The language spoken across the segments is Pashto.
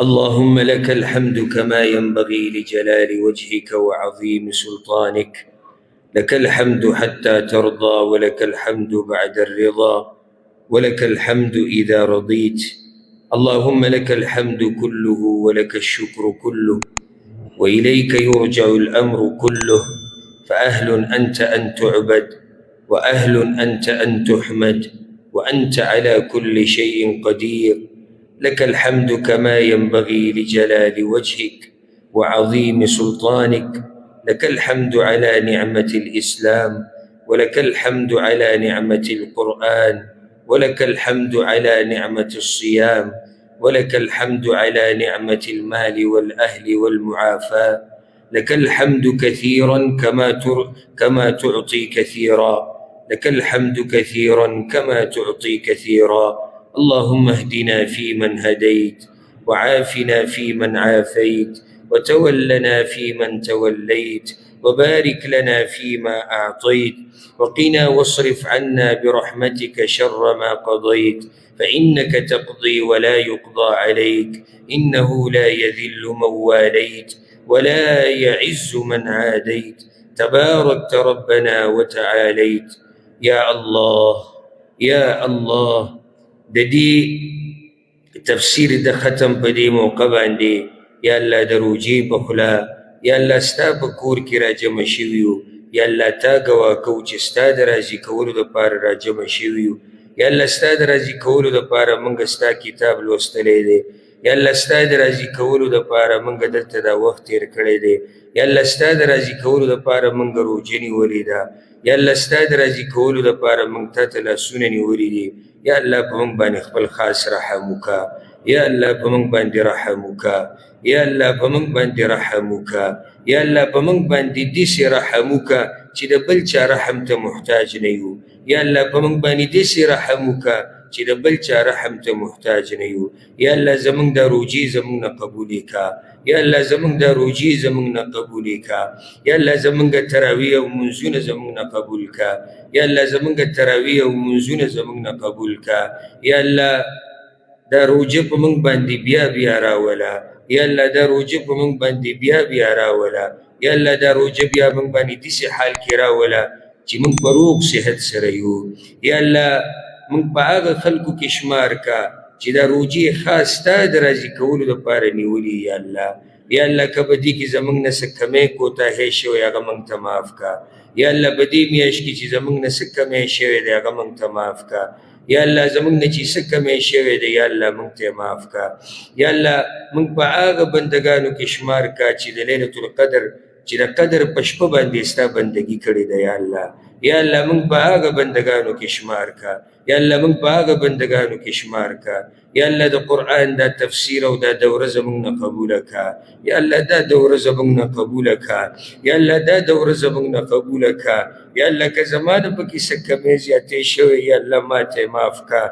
اللهم لك الحمد كما ينبغي لجلال وجهك وعظيم سلطانك. لك الحمد حتى ترضى، ولك الحمد بعد الرضا، ولك الحمد إذا رضيت. اللهم لك الحمد كله ولك الشكر كله، وإليك يرجع الأمر كله. فأهل أنت أن تعبد، وأهل أنت أن تحمد، وأنت على كل شيء قدير. لك الحمد كما ينبغي لجلال وجهك وعظيم سلطانك. لك الحمد على نعمة الإسلام، ولك الحمد على نعمة القرآن، ولك الحمد على نعمة الصيام، ولك الحمد على نعمة المال والأهل والمعافاة. لك الحمد كثيرا كما تعطي كثيرا. لك الحمد كثيرا كما تعطي كثيرا. اللهم اهدنا فيمن هديت، وعافنا فيمن عافيت، وتولنا فيمن توليت، وبارك لنا فيما أعطيت، وقنا واصرف عنا برحمتك شر ما قضيت، فإنك تقضي ولا يقضى عليك، إنه لا يذل من واليت ولا يعز من عاديت، تباركت ربنا وتعاليت. يا الله يا الله، ددي تفسير د ختم بدي موقع باندې یا الله د روجي بخلا یا الله ستا په کور کې را جمع شویو، یا الله تا ګوا کو چې ستا د راضي کولو دپاره را جمع شویو. یا الله ستا د راضي کولو دپاره موږ ستا کتاب لوستلی دی. یا الله ستا د راضي کولو دپاره موږ دلته دا وخت تیر کړی دی. یا الله ستا د راضي کولو دپاره موږ روجه نیولې ده. یا الله ستا د راضي کولو دپاره موږ تا ته لاسونه نیولي دي. یا الله په موږ باندې خپل خاص رحم وکړه. یا الله په موږ باندې رحم وکړه. یا الله په موږ باندې رحم وکړه. یا الله په موږ باندې داسې رحم وکړه چې د بل چا رحم ته محتاج نه یو. یا الله په موږ باندې داسې رحم وکړه چې د بل چا رحم ته محتاج نه یو. یا الله زموږ دا روجي زموږ نه قبولې کړه. یا الله زموږ دا روجي زموږ نه قبولې کړه. یا الله زموږ تراویح او منځونه زموږ نه قبول کړه. یا الله زموږ تراویح او منځونه زموږ نه قبول کړه. یا الله دا روجه په موږ باندې بیا بیا راوله. یا الله دا روجه په موږ باندې بیا بیا راوله. یا الله دا روجه بیا موږ باندې داسې حال کې راوله چې موږ په روغ صحت سره یو. یا الله موږ په هغه خلکو کې شمار کا چې دا روجې خاص ستا د راضي کولو دپاره نیولي. یا الله یا الله که په دې کې زموږ نه څه کمی کوتاهی شوی هغه موږ ته معاف کا. یا الله په دې میاشت کې چې زموږ نه څه کمی شوی دی هغه موږ ته معاف کا. یا الله زموږ نه چې څه کمی شوی دی یا الله موږ ته معاف کا. یا الله موږ په هغه بندګانو کې شمار کا چې د لیلة القدر چې د قدر په شپه باندې ستا بندګي کړې ده. یا الله یا الله موږ په هغه بندګانو کې شمار کا. یا الله موږ په هغه بندګانو کې شمار کا. یا الله د قرآن دا تفسیر او دا دوره زموږ نه قبوله کا. یا الله دا دوره زموږ نه قبوله کا. یا الله دا دوره زموږ نه قبوله کا. یا الله که زما نه پکې څه کمی زیاتې شوی یا الله ما ته معاف کا.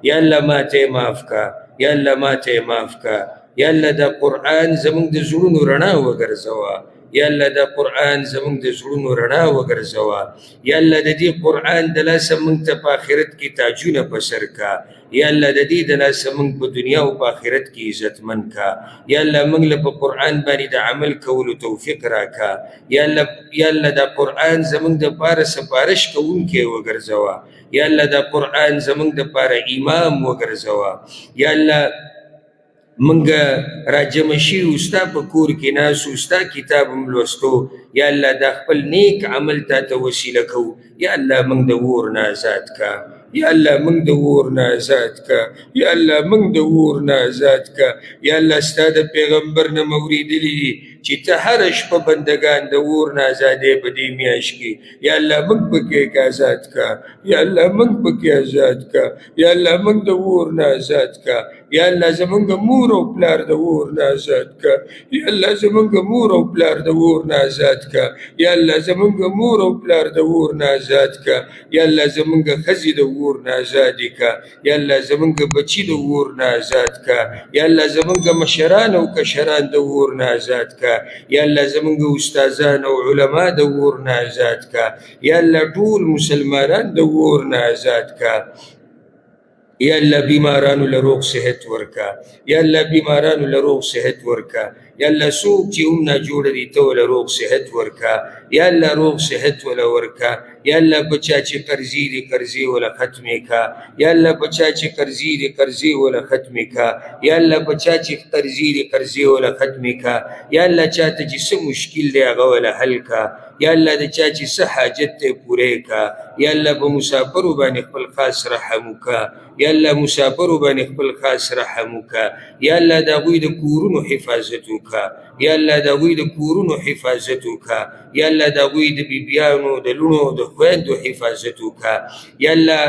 یا الله ما ته معاف کا. یا الله ما ته معاف کا. یا الله دا قرآن زموږ د زړونو رڼا وګرځوه. یا الله دا قرآن زموږ د زړونو رڼا وګرځوه. یا الله د دې قرآن د لاسه موږ ته په آخرت کې تاجونه په سر کا. یا الله د دې د لاسه موږ په دنیا او په آخرت کې عزتمن کا. یا الله موږ له په قرآن باندې د عمل کولو توفیق راکا. یا الله دا قرآن زموږ دپاره سپارش کوونکی وګرځوه. یا الله دا قرآن زموږ دپاره امام وګرځوه. یا الله منگا را جمع شیو ستا پا کور کی ناسو ستا کتاب ملوستو. یا اللہ دا خپل نیک عمل تا تا وسیلہ کو. یا اللہ منگ دا وور نازاد کا. یا اللہ منگ دا وور نازاد کا. یا اللہ منگ دا وور نازاد کا. یا اللہ ستا دا پیغمبر نموری دلی چی تا ہر شپا بندگان دا وور نازادے بدی میاش کی. یا اللہ منگ پکی ایک آزاد کا. یا اللہ منگ پکی آزاد کا. یا اللہ منگ دا وور نازاد کا. یا اللہ زمانگا مور او پلار دا وور نازاد کا. یا اللہ زمانگا مور او پلار دا وور نازاد کا. یا اللہ زمانگا مور او پلار دا وور نازاد کا. یا اللہ زمانگا خزی دا وور نازادی کا. یا اللہ زمانگا بچی دا وور نازاد کا. یا اللہ زمانگا مشران او کشران دا وور نازاد کا. یا اللہ زمانگا استازان او علماء دا وور نازاد کا. یا اللہ طول مسلمانان دا وور نازاد کا. یا الله بیمارانو له روغ صحت ورکا، یا الله بیمارانو له روغ صحت ورکا، یا الله څوک چې هم ناجوړه دي ته له روغ صحت ورکا، یا الله روغ صحت ولا ورکا، یا الله بچا چې قرضې دي قرضې ولا ختمې کا، یا الله بچا چې قرضې دي قرضې ولا ختمې کا، یا الله بچا چې قرضې دي قرضې ولا ختمې کا، یا الله چاته چې څه مشکل دی هغه ولا حل کا، یا الله د چا چې څه حاجت دی پوره کا، یا الله په مسافرو باندې خپل خاص رحم وکړه، یا الله مسافرو باندې خپل خاص رحم وکړه، یا الله د هغوی د کورونو حفاظت وکړه، یا الله د هغوی د کورونو حفاظت وکړه، یا الله د هغوی د بیبیانو د لوڼو د خویندو حفاظت وکړه، یا الله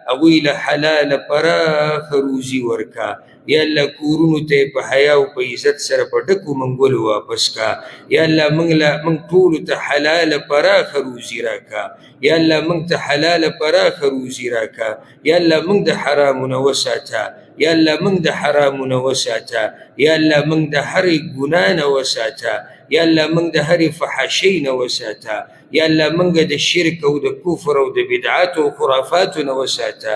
هغوی له حلاله پراخه روزي ورکړه، یا الله کورونو ته په حیا او په عزت سره په ډکو منګولو واپس کا، یا الله موږ ټولو ته حلاله پراخه روزي راکړه، یا الله موږ ته حلاله پراخه روزي راکړه، یا الله موږ د حرامو نه وساته، یا الله موږ د حرامو نه وساته، یا الله موږ د هرې ګناه نه وساته، یا الله موږ د هرې فحاشۍ نه وساته، یا الله موږ د شرک او د کفر او د بدعاتو او خرافاتو نه وساته،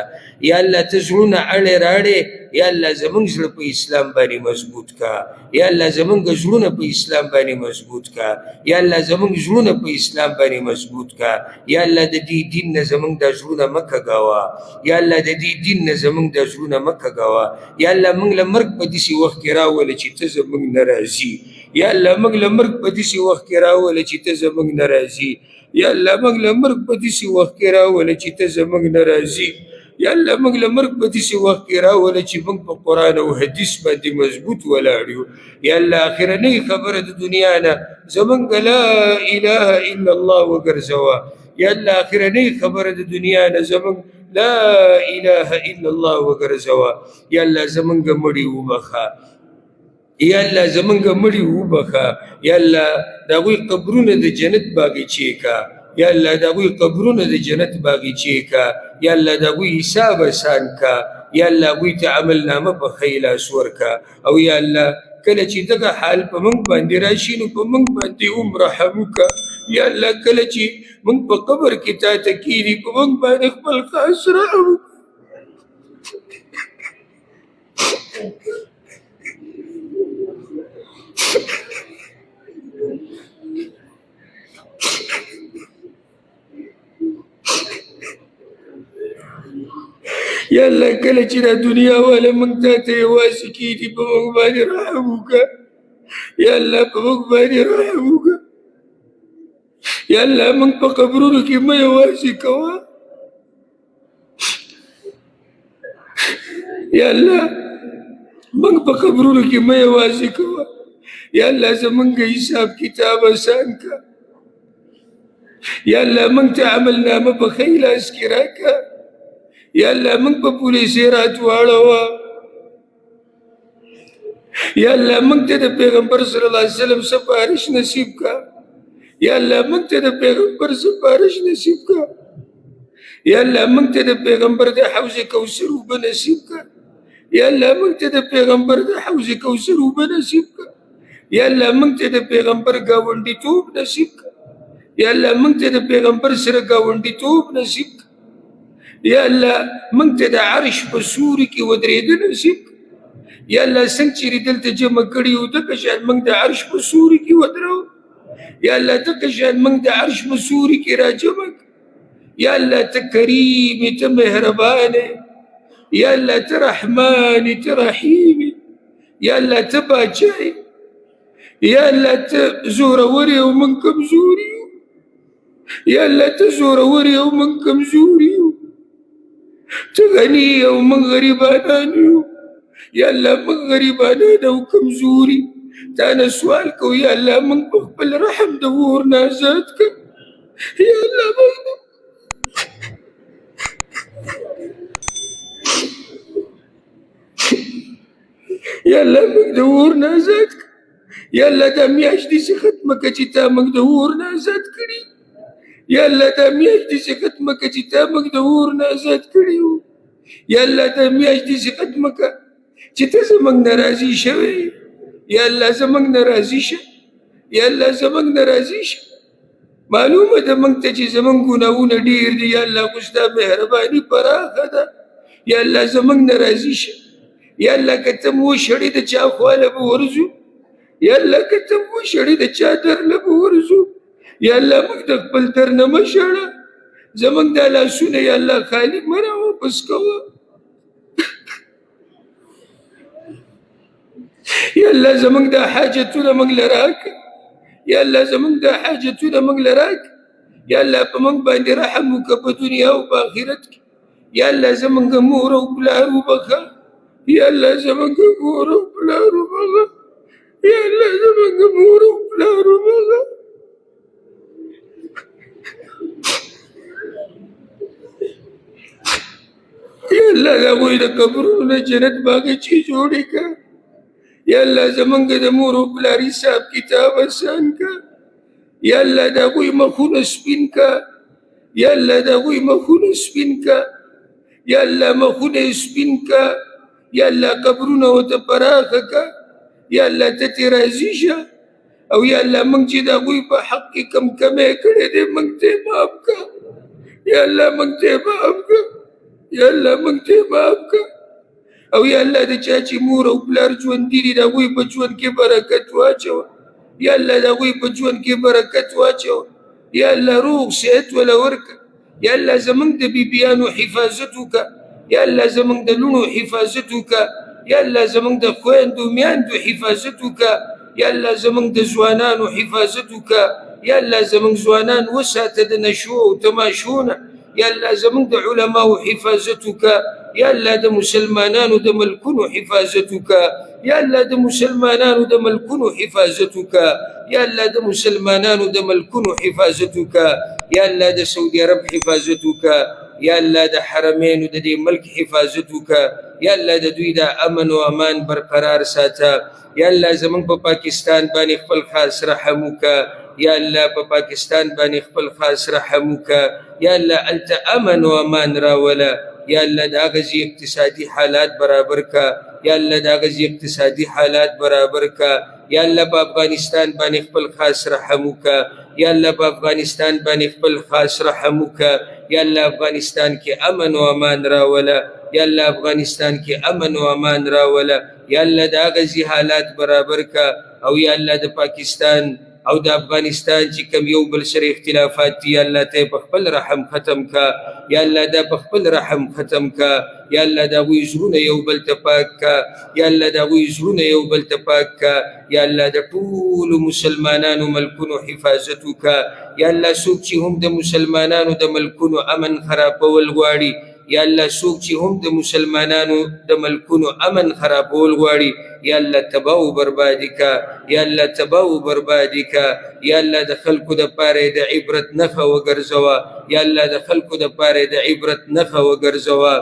یا الله ته زړونه اړې راړې، یا الله زمونږ زړه په اسلام باندې مضبوط کا، یا الله زمونږ زړونه په اسلام باندې مضبوط کا، یا الله زمونږ زړونه په اسلام باندې مضبوط کا، یا الله د دې دین نه زمونږ د زړونه مه کږوه، یا الله د دې دین نه زمونږ د زړونه مه کږوه، یا الله موږ له مرګ په داسې وخت کې راوله چې ته زمونږ نه راضي، یا الله موږ له مرګ په داسې وخت کې راوله چې ته زمونږ نه راضي، یا الله موږ له مرګ په داسې وخت کې راوله چې ته زمونږ نه راضي، یا الله موږ له مرګ په داسې وخت کې راوله چې موږ په قرآن او حدیث باندې مضبوط ولاړ یو، یا الله اخرنۍ خبره د دنیا نه زمونږ لا اله الا الله وګرځوه، یا الله اخرنۍ خبره د دنیا نه زمونږ لا اله الا الله وګرځوه، یا الله زمونږ مړي وبخه، یا الله زمونږ مړي وبخه، یا الله د هغوی قبرونه د جنت باغچې کا، یا الله د هغوی قبرونه د جنت باغچې کا، یا الله د هغوی حساب اسان کا، یا الله هغوی ته عملنامه په ښه لاس ورکه، او یا الله کله چې دغه حال په موږ باندې راشي نو په موږ باندې هم رحم وکړه، یا الله کله چې موږ په قبر کې تا ته کښېني په موږ باندې خپل خاص رحم وکړه. یا الله کله چې دا دنیا والا موږ ته یوازې کېږي په موږ باندې رحم وکړه، یا الله په موږ باندې رحم وکړه، یا الله موږ په قبرونو کې مه یوازې کوه، یا الله موږ په قبرونو کې مه یوازې کوه، یا الله زمونږ حساب کتاب اسان کړه، یا الله موږ ته عملنامه په ښه لاس کې راکړه، یا الله موږ په پولیسې راتواړوه، یا الله موږ ته د پیغمبر صلی الله علیه وسلم سفارش نصیب کا، یا الله موږ ته د پیغمبر سفارش نصیب کا، یا الله موږ ته د پیغمبر د حوض کوثر اوبه نصیب کا، یا الله موږ ته د پیغمبر د حوض کوثر اوبه نصیب کا، یا الله موږ ته د پیغمبر ګاونډیتوب نصیب کا، یا الله موږ ته د پیغمبر سره ګاونډیتوب نصیب کا، یا الله موږ ته د عرش په سوري کې ودرېده نصیب کا، یا الله څنګه چې دلته جمع کړي یو دغه شان موږ د عرش په سوري کې ودرو، یا الله دغه شان موږ د عرش په سوري کې راجمع کړه، یا الله ته کریم ته مهربان یا الله ته رحمان ته رحیم، یا الله ته باچا، یا الله ته زورور او موږ کمزور یو، یا الله ته زورور او موږ کمزور یو، ته غني او موږ غریبانان یو، یا الله موږ غریبانان او کمزوري تا نه سوال کوو، یا الله موږ په خپل رحم د اور نه آزاد کړه، یا الله موږ یا الله موږ د اور نه آزاد کړه، یا الله دا میاشت داسې ختمه کړه چې تا موږ د اور نه آزاد کړي، یا الله دا میاشت داسې ختمه کړه چې تا موږ د اور نه آزاد کړي وو، یا الله دا میاشت داسې ختمه کړه چې ته زموږ نه راضي شوې، یا الله زموږ نه راضي شه، یا الله زموږ نه راضي شه، معلومه ده موږ ته چې زموږ ګناهونه ډېر دي، یا الله خو ستا مهرباني پراخه ده، یا الله زمونږ نه راضي شه. یا الله که ته مو وشړې د چا خواله به ورځو. یا الله که ته مو وشړې د چا در له به ورځو. یا الله موږ د خپل در نه مه شړه. زمونږ دا لاسونه یا الله خالي مه راواپس کوه. یا الله زمونږ دا حاجتونه موږ له راکړه. یا الله زمونږ دا حاجتونه موږ له راکړه. یا الله په موږ باندې رحم وکړه په دنیا او په آخرت کې. یا الله زمونږ مور او پلار وبخه. یا الله زمونږ مور او پلار وبخه. یا الله زمونږ مور او پلار وبخه. یا الله د هغوی د قبرونو نه جنت باغچې جوړې کړه. یا الله زمونږ د مور او پلار حساب کتاب آسان کړه. یا الله د هغوی مخونه سپین کړه. یا الله د هغوی مخونه سپین کړه. یا الله مخونه یې سپین کړه. یا الله قبرونه ورته پراخه کړه. یا الله ته ترې راضي شه. او یا الله موږ چې د هغوی په حق کې کم کمی کړی دی موږ ته یې معاف کړه. یا الله موږ ته یې معاف کړه. یا الله موږ ته یې معاف کړه. او یا الله د چا چې مور او پلار ژوندي دي د هغوی په ژوند کې برکت واچوه. یا الله د هغوی په ژوند کې برکت واچوه. یا الله روغ صحت وله ورکړه. یا الله زمونږ د بیبیانو حفاظت وکړه. یا الله زمونږ د لوڼو حفاظت وکړه. یا الله زمونږ د خویندو میاندو حفاظت وکړه. یا الله زمونږ د ځوانانو حفاظت وکړه. یا الله زمونږ ځوانان وساته د نشو او تماشو نه. یا الله زمونږ د علماو حفاظت وکړه. یا الله د مسلمانانو د ملکونو حفاظت وکړه. یا الله د مسلمانانو د ملکونو حفاظت وکړه. یا الله د مسلمانانو د ملکونو حفاظت وکړه. یا الله د سعودي عرب حفاظت وکړه. یا الله د حرمینو د دې ملک حفاظت وکړه. یا الله د دوی د امن او امان برقرار ساته. یا الله زمونږ په پاکستان باندې خپل خاص رحم وکړه. یا الله په پاکستان باندې خپل خاص رحم وکړه. یا الله هلته امن او امان راوله. یا الله د هغه ځای اقتصادي حالات برابر کا. یا الله د هغه ځای اقتصادي حالات برابر کا. یا الله په افغانستان باندې خپل خاص رحم وکړه. یا الله په افغانستان باندې خپل خاص رحم وکړه. یا الله افغانستان کې امن او امان راوله. یا الله افغانستان کې امن او امان راوله. یا الله د هغه ځای حالات برابر کا. او یا الله د پاکستان او د افغانستان چې کوم یو بل سره اختلافات دي یا الله ته په خپل رحم ختم کا. یا الله دا په خپل رحم ختم کا. یا الله د هغوی زړونه یو بل ته پاک کا. یا الله د هغوی زړونه یو بل ته پاک کا. یا الله د ټولو مسلمانانو ملکونو حفاظت وکړه. یا الله څوک چې هم د مسلمانانو د ملکونو امن خرابول غواړي. یا الله څوک چې هم د مسلمانانو د ملکونو امن خرابول غواړي یا الله تباہ و بربادي کا. یا الله تباہ و بربادي کا. یا الله د خلکو د پاره د عبرت نښه وګرځوه. یا الله د خلکو د پاره د عبرت نښه وګرځوه.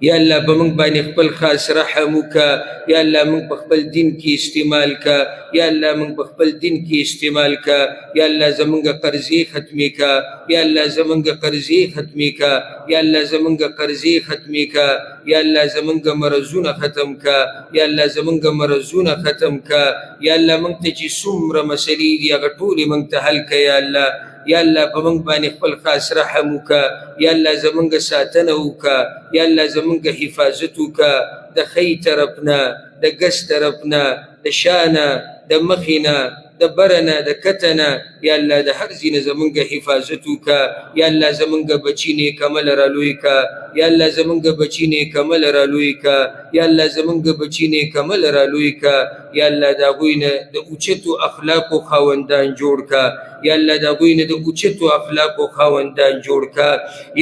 یا الله په موږ باندې خپل خاص رحم وکړه. یا الله موږ په خپل دین کې استعمال کا. یا الله موږ په خپل دین کې استعمال کا. یا الله زمونږ قرضې ختمې کا. یا الله زمونږ قرضې ختمې کا. یا الله زمونږ قرضې ختمې کا. یا الله زمونږ مرضونه ختم کا. یا الله زمونږ مرضونه ختم کا. یا الله موږ ته چې څومره مسلې دي هغه ټولې موږ ته حل کړه. یا الله یا الله په موږ باندې خپل خاص رحم وکړه. یا الله زمونږ ساتنه وکړه. یا الله زمونږ حفاظت وکړه د ښی طرف نه، د ګس طرف نه، د شا نه، د مخې نه، د بره نه، د کته نه. یا الله د هر ځای نه زمونږ حفاظت وکړه. یا الله زمونږ بچي نیک عمل رالوی کړه. یا الله زمونږ بچي نیک عمل رالوی کړه. یا الله زمونږ بچي نیک عمل رالوی کړه. یا الله د هغوی نه د اوچتو اخلاقو خاوندان جوړ کړه. یا الله د هغوی نه د اوچتو اخلاقو خاوندان جوړ کړه.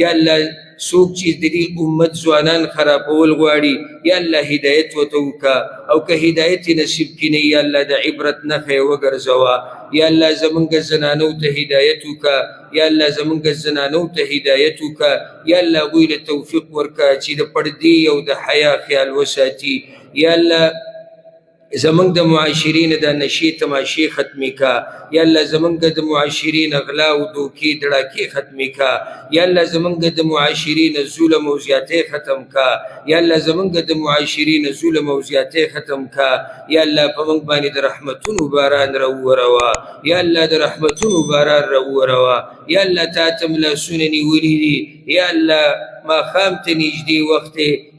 یا الله څوک چې د دې امت ځوانان خرابول غواړي یا الله هدایت ورته وکړه. او که هدایت یې نصیب کړي نه یا الله د عبرت نښه یې وګرځوه. یا الله زمونږ زنانو ته هدایت وکړه. یا الله زمونږ زنانو ته هدایت وکړه. یا الله هغوی له توفیق ورکړه چې د پردې او د حیا خیال وساتي. یا الله زمنګ د معاشرین د نشي تماشې ختمې کا یا الله زمنګ د معاشرین غلا او دوکې دړاکې ختمې کا یا الله زمنګ د معاشرین ظلم او زیاتې ختم کا یا الله زمنګ د معاشرین ظلم او زیاتې ختم کا یا الله په موږ باندې د رحمتونو باران راوروا یا الله د رحمتونو باران راوروا یا الله تا ته لاسونه نیولي دي یا الله ماښام ته نږدې وخت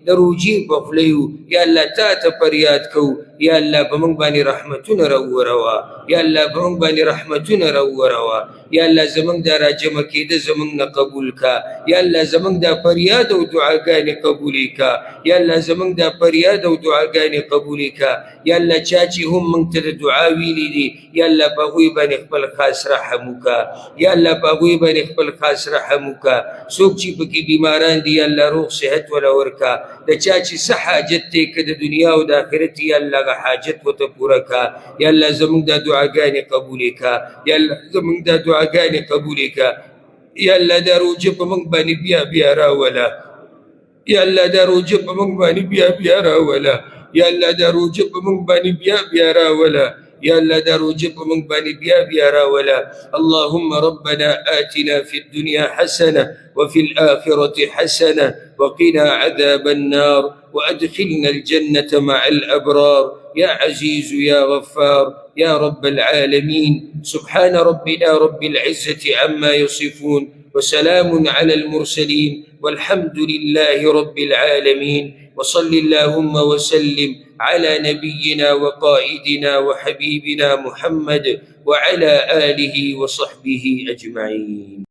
د روجې په خوله یو یا الله تا ته فریاد کوو یا الله په موږ باندې رحمتونه راوروا یا الله په موږ باندې رحمتونه راوروا یا الله زموږ دا راجمع کېده زموږ نه قبول کا یا الله زموږ دا فریاد او دعاګانې قبولې کا یا الله زموږ دا فریاد او دعاګانې قبولې کا یا الله چا چې هم موږ ته د دعا ویلي دي یا الله په هغوی باندې خپل خاص رحم وکړه یا الله په هغوی باندې خپل خاص رحم وکړه څوک چې پکې بیماران دي یا الله روغ صحت وله ورکړه د چا چې څه حاجت دی که د دنیا او د آخرت یا الله هغه حاجت ورته پوره کړه یا الله زموږ دا دعاګانې قبولې کړه یا الله زموږ دا دعاګانې قبولې کړه یا الله دا روجه په موږ باندې بیا بیا راوله یا الله دا روجه په موږ باندې بیا بیا راوله یا الله دا روجه په موږ باندې بیا بیا راوله يا الله دروج من بني بيا ولا اللهم ربنا آتنا في الدنيا حسنة وفي الآخرة حسنة وقنا عذاب النار وأدخلنا الجنة مع الأبرار يا عزيز يا غفار يا رب العالمين سبحان ربنا رب العزة عما يصفون وسلام على المرسلين والحمد لله رب العالمين وصل اللهم وسلم على نبينا وقائدنا وحبيبنا محمد وعلى آله وصحبه أجمعين.